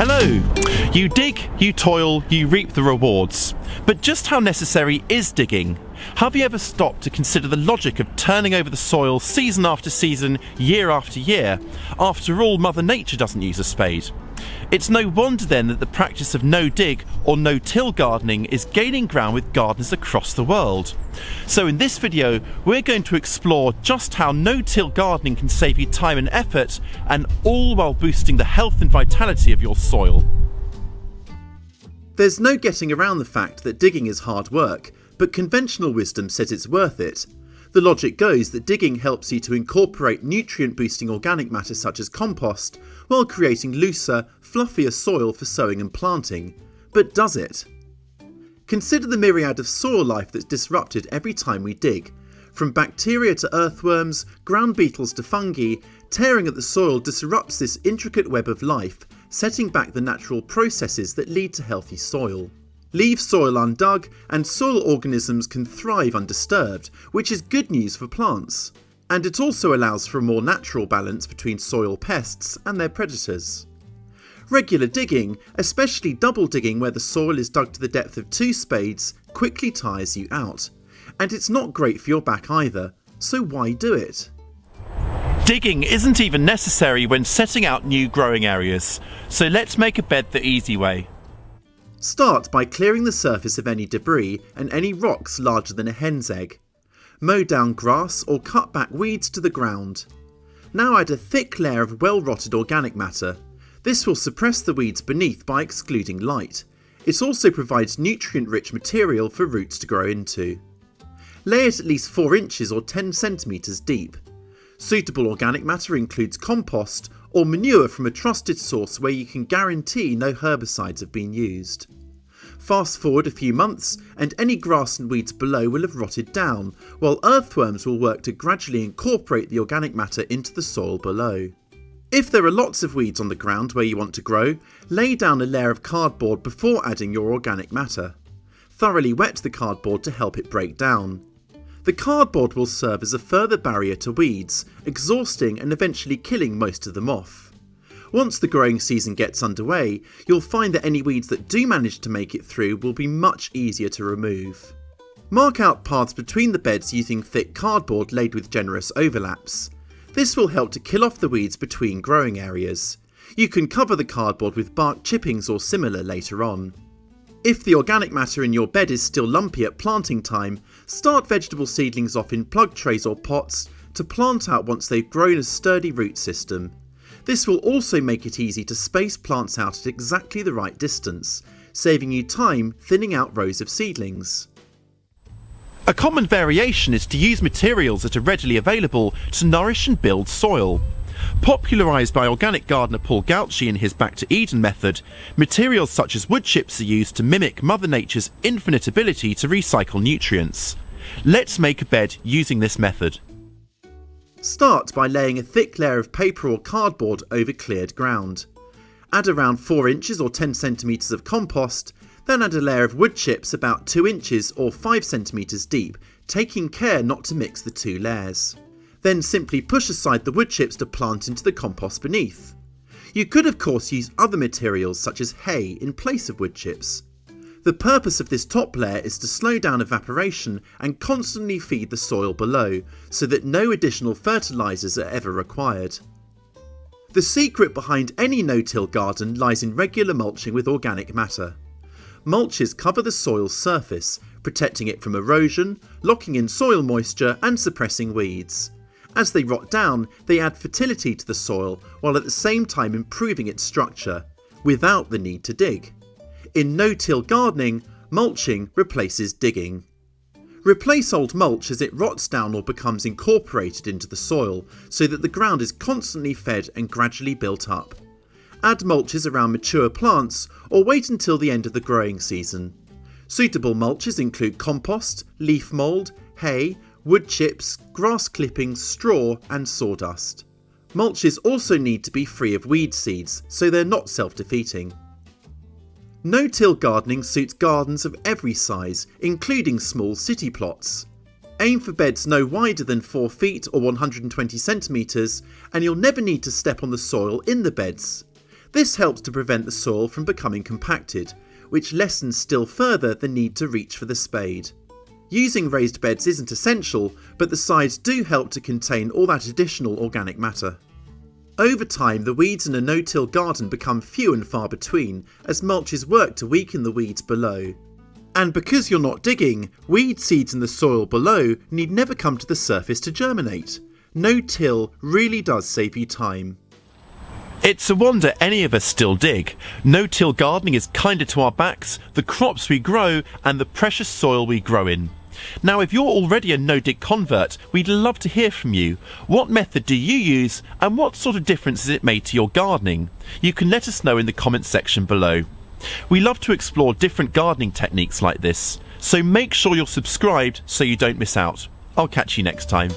Hello! You dig, you toil, you reap the rewards. But just how necessary is digging? Have you ever stopped to consider the logic of turning over the soil season after season, year after year? After all, Mother Nature doesn't use a spade. It's no wonder then that the practice of no-dig or no-till gardening is gaining ground with gardeners across the world. So in this video, we're going to explore just how no-till gardening can save you time and effort, and all while boosting the health and vitality of your soil. There's no getting around the fact that digging is hard work, but conventional wisdom says it's worth it. The logic goes that digging helps you to incorporate nutrient-boosting organic matter such as compost, while creating looser, fluffier soil for sowing and planting. But does it? Consider the myriad of soil life that's disrupted every time we dig. From bacteria to earthworms, ground beetles to fungi, tearing at the soil disrupts this intricate web of life, setting back the natural processes that lead to healthy soil. Leave soil undug and soil organisms can thrive undisturbed, which is good news for plants. And it also allows for a more natural balance between soil pests and their predators. Regular digging, especially double digging where the soil is dug to the depth of 2 spades, quickly tires you out. And it's not great for your back either, so why do it? Digging isn't even necessary when setting out new growing areas, so let's make a bed the easy way. Start by clearing the surface of any debris and any rocks larger than a hen's egg. Mow down grass or cut back weeds to the ground. Now add a thick layer of well-rotted organic matter. This will suppress the weeds beneath by excluding light. It also provides nutrient-rich material for roots to grow into. Lay it at least 4 inches or 10 centimetres deep. Suitable organic matter includes compost or manure from a trusted source where you can guarantee no herbicides have been used. Fast forward a few months and any grass and weeds below will have rotted down, while earthworms will work to gradually incorporate the organic matter into the soil below. If there are lots of weeds on the ground where you want to grow, lay down a layer of cardboard before adding your organic matter. Thoroughly wet the cardboard to help it break down. The cardboard will serve as a further barrier to weeds, exhausting and eventually killing most of them off. Once the growing season gets underway, you'll find that any weeds that do manage to make it through will be much easier to remove. Mark out paths between the beds using thick cardboard laid with generous overlaps. This will help to kill off the weeds between growing areas. You can cover the cardboard with bark chippings or similar later on. If the organic matter in your bed is still lumpy at planting time, start vegetable seedlings off in plug trays or pots to plant out once they've grown a sturdy root system. This will also make it easy to space plants out at exactly the right distance, saving you time thinning out rows of seedlings. A common variation is to use materials that are readily available to nourish and build soil. Popularised by organic gardener Paul Gauci in his Back to Eden method, materials such as wood chips are used to mimic Mother Nature's infinite ability to recycle nutrients. Let's make a bed using this method. Start by laying a thick layer of paper or cardboard over cleared ground. Add around 4 inches or 10 centimetres of compost, then add a layer of wood chips about 2 inches or 5 centimetres deep, taking care not to mix the 2 layers. Then simply push aside the wood chips to plant into the compost beneath. You could of course use other materials such as hay in place of wood chips. The purpose of this top layer is to slow down evaporation and constantly feed the soil below, so that no additional fertilisers are ever required. The secret behind any no-till garden lies in regular mulching with organic matter. Mulches cover the soil's surface, protecting it from erosion, locking in soil moisture and suppressing weeds. As they rot down, they add fertility to the soil while at the same time improving its structure, without the need to dig. In no-till gardening, mulching replaces digging. Replace old mulch as it rots down or becomes incorporated into the soil, so that the ground is constantly fed and gradually built up. Add mulches around mature plants or wait until the end of the growing season. Suitable mulches include compost, leaf mould, hay, wood chips, grass clippings, straw and sawdust. Mulches also need to be free of weed seeds, so they're not self-defeating. No-till gardening suits gardens of every size, including small city plots. Aim for beds no wider than 4 feet or 120 centimetres, and you'll never need to step on the soil in the beds. This helps to prevent the soil from becoming compacted, which lessens still further the need to reach for the spade. Using raised beds isn't essential, but the sides do help to contain all that additional organic matter. Over time, the weeds in a no-till garden become few and far between, as mulches work to weaken the weeds below. And because you're not digging, weed seeds in the soil below need never come to the surface to germinate. No-till really does save you time. It's a wonder any of us still dig. No-till gardening is kinder to our backs, the crops we grow, and the precious soil we grow in. Now, if you're already a no-dig convert, we'd love to hear from you. What method do you use, and what sort of difference has it made to your gardening? You can let us know in the comments section below. We love to explore different gardening techniques like this, so make sure you're subscribed so you don't miss out. I'll catch you next time.